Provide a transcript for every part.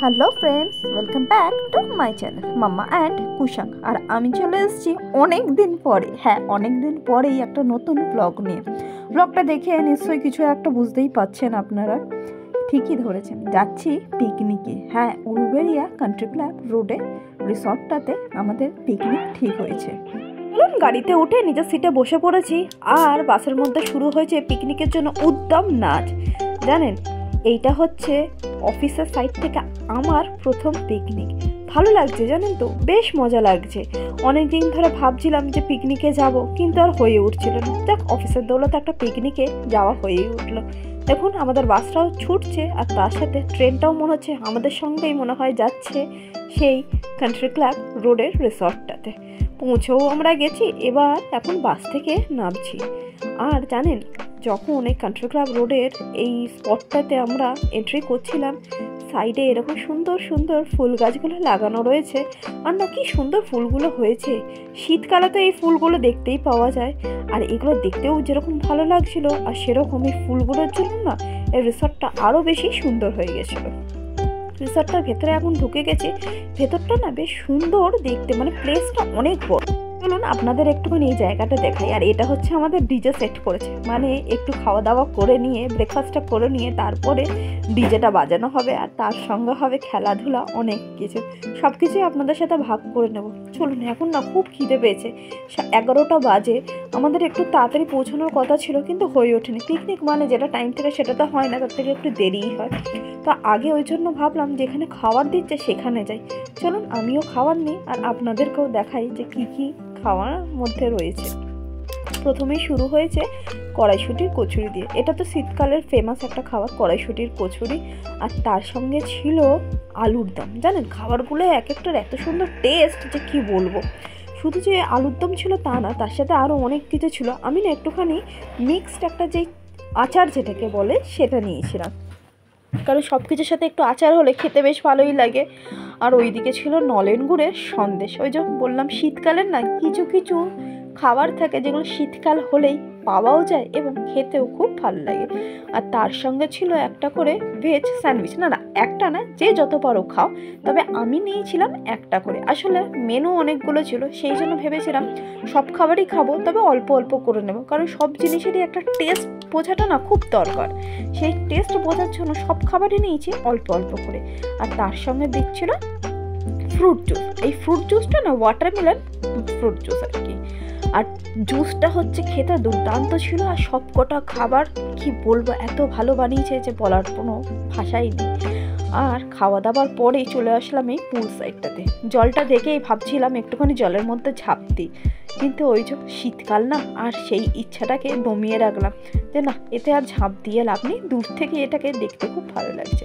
Hello friends, welcome back to my channel mamma and Kushak. আর আমি চলে এসেছি অনেক দিন পরে, অনেক দিন পরেই একটা নতুন ব্লগ নিয়ে। ব্লগটা দেখে নিশ্চয়ই কিছু একটা বুঝতেই পারছেন আপনারা। ঠিকই ধরেছেন, যাচ্ছি পিকনিকে। উলুবেড়িয়া কান্ট্রি ক্লাব রোডে রিসর্টটাতে আমাদের পিকনিক ঠিক হয়েছে। গাড়িতে উঠে নিজের সিটে বসে পড়েছি, আর বাসের মধ্যে শুরু হয়েছে পিকনিকের জন্য উদ্যম নাচ। জানেন, এইটা হচ্ছে অফিসের সাইড থেকে আমার প্রথম পিকনিক। ভালো লাগছে জানেন তো, বেশ মজা লাগছে। অনেক দিন ধরে ভাবছিলাম যে পিকনিকে যাব, কিন্তু আর হয়ে উঠছিল না। যাক, অফিসের দৌলতে একটা পিকনিকে যাওয়া হয়েই উঠলো। দেখুন, আমাদের বাসটাও ছুটছে, আর তার সাথে ট্রেনটাও মনে হচ্ছে আমাদের সঙ্গেই মনে হয় যাচ্ছে সেই কান্ট্রি ক্লাব রোডের রিসর্টটাতে। পৌঁছেও আমরা গেছি, এখন বাস থেকে নামছি। আর জানেন, যখন এই কান্ট্রি ক্লাব রোডের এই স্পটটাতে আমরা এন্ট্রি করছিলাম, সাইডে এরকম সুন্দর সুন্দর ফুল গাছগুলো লাগানো রয়েছে। আর না, কি সুন্দর ফুলগুলো হয়েছে। শীতকালে তো এই ফুলগুলো দেখতেই পাওয়া যায়, আর এগুলো দেখতেও যেরকম ভালো লাগছিল, আর সেরকম এই ফুলগুলোর জন্য না এই রিসর্টটা আরও বেশি সুন্দর হয়ে গেছিলো। রিসর্টটার ভেতরে এখন ঢুকে গেছে। ভেতরটা না বেশ সুন্দর দেখতে, মানে প্লেসটা অনেক বড়। চলুন আপনাদের একটুখানি এই জায়গাটা দেখাই। আর এটা হচ্ছে আমাদের ডিজে সেট করেছে, মানে একটু খাওয়া দাওয়া করে নিয়ে, ব্রেকফাস্টটা করে নিয়ে তারপরে ডিজেটা বাজানো হবে, আর তার সঙ্গে হবে খেলাধুলা, অনেক কিছু। সব কিছুই আপনাদের সাথে ভাগ করে নেব। চলুন, এখন না খুব খিদে পেয়েছে। 11টা বাজে। আমাদের একটু তাড়াতাড়ি পৌঁছানোর কথা ছিল, কিন্তু হয়ে ওঠেনি। পিকনিক মানে যেটা টাইম থেকে সেটা তো হয় না, তার থেকে একটু দেরিই হয়। তো আগে ওই জন্য ভাবলাম যেখানে খাবার দিচ্ছে সেখানে যাই। চলুন আমিও খাবার নিই, আর আপনাদেরকেও দেখাই যে কী কী খাওয়ার মধ্যে রয়েছে। প্রথমেই শুরু হয়েছে কড়াইশুঁটির কচুরি দিয়ে। এটা তো শীতকালের ফেমাস একটা খাবার, কড়াইশুঁটির কচুরি। আর তার সঙ্গে ছিল আলুর দম। জানেন, খাবারগুলো এক একটার এত সুন্দর টেস্ট যে কি বলবো। শুধু যে আলুর দম ছিল তা না, তার সাথে আরও অনেক কিছু ছিল। আমি না একটুখানি মিক্সড একটা যেই আচার যেটাকে বলে সেটা নিয়েছিলাম, কারণ সব কিছুর সাথে একটু আচার হলে খেতে বেশ ভালোই লাগে। আর ওইদিকে ছিল নলেন গুড়ের সন্দেশ। ওই যে বললাম, শীতকালের না কিছু কিছু খাবার থাকে যেগুলো শীতকাল হলেই পাওয়াও যায় এবং খেতেও খুব ভালো লাগে। আর তার সঙ্গে ছিল একটা করে ভেজ স্যান্ডউইচ। না, একটা না, যে যত পারো খাও, তবে আমি নিয়েছিলাম একটা করে। আসলে মেনু অনেকগুলো ছিল, সেই জন্য ভেবেছিলাম সব খাবারই খাবো, তবে অল্প অল্প করে নেবো, কারণ সব জিনিসেরই একটা টেস্ট বোঝাটা না খুব দরকার। সেই টেস্ট বোঝার জন্য সব খাবারই নিয়েছি অল্প অল্প করে। আর তার সঙ্গে দিচ্ছিল ফ্রুট জুস। এই ফ্রুট জুসটা না ওয়াটারমেলন ফ্রুট জুস আর কি। আর জুসটা হচ্ছে খেতে দুর্দান্ত ছিল। আর সব কটা খাবার কি বলবো, এত ভালো বানিয়েছে যে বলার কোনো ভাষাই নেই। আর খাওয়া দাওয়ার পরেই চলে আসলাম এই পুল সাইডটাতে। জলটা দেখেই ভাবছিলাম একটুখানি জলের মধ্যে ঝাঁপ দিই, কিন্তু ওই যে শীতকাল না, আর সেই ইচ্ছাটাকে দমিয়ে রাখলাম যে না, এতে আর ঝাঁপ দিয়ে লাভ নেই। দূর থেকে এটাকে দেখতে খুব ভালো লাগছে।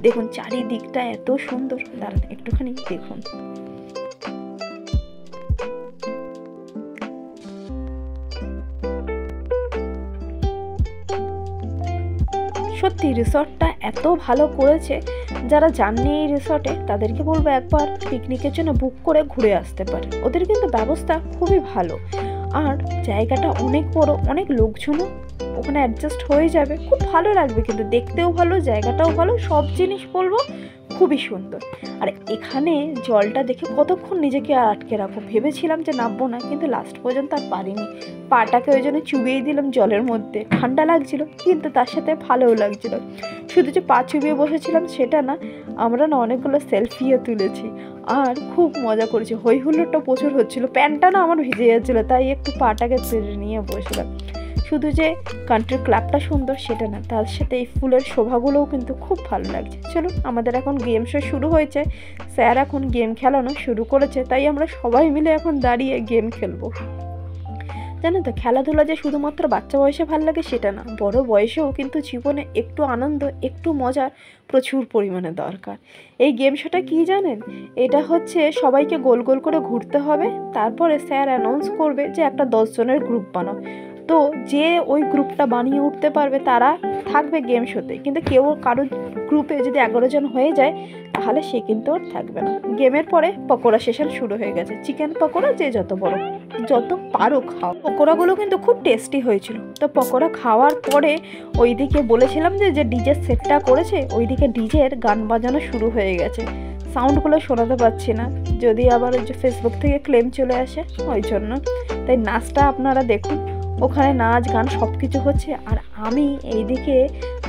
দেখুন চারিদিকটা এত সুন্দর। দাঁড়ান একটুখানি দেখুন। সত্যি রিসর্টটা এত ভালো করেছে। যারা যাননি এই রিসর্টে তাদেরকে বলবো একবার পিকনিকের জন্য বুক করে ঘুরে আসতে পারে। ওদের কিন্তু ব্যবস্থা খুবই ভালো, আর জায়গাটা অনেক বড়, অনেক লোকজনও ওখানে অ্যাডজাস্ট হয়ে যাবে। খুব ভালো লাগবে, কিন্তু দেখতেও ভালো, জায়গাটাও ভালো, সব জিনিস বলবো খুবই সুন্দর। আর এখানে জলটা দেখে কতক্ষণ নিজেকে আটকে রাখবো, ভেবেছিলাম যে নামবো না, কিন্তু লাস্ট পর্যন্ত আর পারিনি। পাটাকে ওই জন্য চুবিয়ে দিলাম জলের মধ্যে। ঠান্ডা লাগছিল, কিন্তু তার সাথে ভালোও লাগছিল। শুধু যে পা চুবিয়ে বসেছিলাম সেটা না, আমরা না অনেকগুলো সেলফিও তুলেছি, আর খুব মজা করেছি। হই হুল্লোড়টা প্রচুর হচ্ছিলো, প্যান্টটা না আমার ভিজে যাচ্ছিলো, তাই একটু পাটাকে ছেড়ে নিয়ে বসলাম। শুধু যে কান্ট্রি ক্লাবটা সুন্দর সেটা না, তার সাথে এই ফুলের শোভাগুলোও কিন্তু খুব ভালো লাগছে। চলুন, আমাদের এখন গেম শো শুরু হয়েছে। স্যার এখন গেম খেলানো শুরু করেছে, তাই আমরা সবাই মিলে এখন দাঁড়িয়ে গেম খেলবো। জানো তো, খেলাধুলা যে শুধুমাত্র বাচ্চা বয়সে ভালো লাগে সেটা না, বড় বয়সেও কিন্তু জীবনে একটু আনন্দ, একটু মজার প্রচুর পরিমাণে দরকার। এই গেম শোটা কি জানেন, এটা হচ্ছে সবাইকে গোল গোল করে ঘুরতে হবে, তারপরে স্যার অ্যানাউন্স করবে যে একটা 10 জনের গ্রুপ বানাও। তো যে ওই গ্রুপটা বানিয়ে উঠতে পারবে তারা থাকবে গেম শোতে, কিন্তু কেউ কারোর গ্রুপে যদি 11 জন হয়ে যায় তাহলে সে কিন্তু আর থাকবে না। গেমের পরে পকোড়া সেশন শুরু হয়ে গেছে। চিকেন পকোড়া যে যত পারো খাও। পকোড়াগুলো কিন্তু খুব টেস্টি হয়েছিল। তো পকোড়া খাওয়ার পরে ওইদিকে বলেছিলাম যে ডিজের সেটটা করেছে, ওইদিকে ডিজের গান বাজানো শুরু হয়ে গেছে। সাউন্ডগুলো শোনাতে পাচ্ছি না, যদি আবার ওই যে ফেসবুক থেকে ক্লেম চলে আসে ওই জন্য। তাই নাচটা আপনারা দেখুন, ওখানে নাচ গান সব কিছু হচ্ছে। আর আমি এইদিকে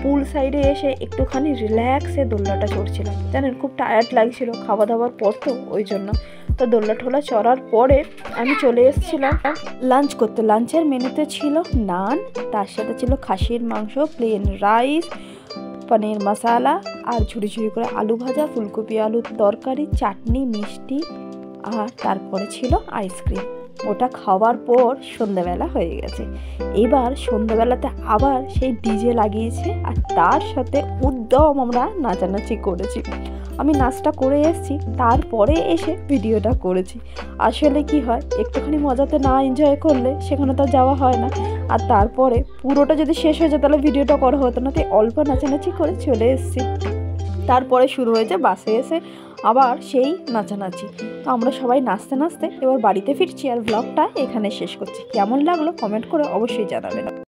পুল সাইডে এসে একটুখানি রিল্যাক্সে দোলনাটা চড়ছিলাম। জানেন খুব টায়ার্ড লাগছিল খাওয়া দাওয়ার পর, তো ওই জন্য। তো দোলনা ঠোলা চড়ার পরে আমি চলে এসেছিলাম লাঞ্চ করতে। লাঞ্চের মেনুতে ছিল নান, তার সাথে ছিল খাসির মাংস, প্লেন রাইস, পনির মশালা, আর ঝুড়ি ঝুড়ি করে আলু ভাজা, ফুলকপি আলুর তরকারি, চাটনি, মিষ্টি, আর তারপরে ছিল আইসক্রিম। ওটা খাওয়ার পর সন্ধ্যাবেলা হয়ে গেছে। এবার সন্ধ্যাবেলাতে আবার সেই ডিজে লাগিয়েছে, আর তার সাথে উদ্যম আমরা নাচানাচি করেছি। আমি নাচটা করে এসেছি, তারপরে এসে ভিডিওটা করেছি। আসলে কি হয়, একটুখানি মজাতে না এনজয় করলে সেখানে তো যাওয়া হয় না। আর তারপরে পুরোটা যদি শেষ হয়ে যায় তাহলে ভিডিওটা করা হতো না, তাই অল্প নাচানাচি করে চলে এসেছি। তারপরে শুরু হয়েছে বাসে এসে আবার সেই নাচানাচি। তো আমরা সবাই নাচতে নাচতে এবার বাড়িতে ফিরছি, আর ব্লগটা এখানে শেষ করছি। কেমন লাগলো কমেন্ট করে অবশ্যই জানাবেন।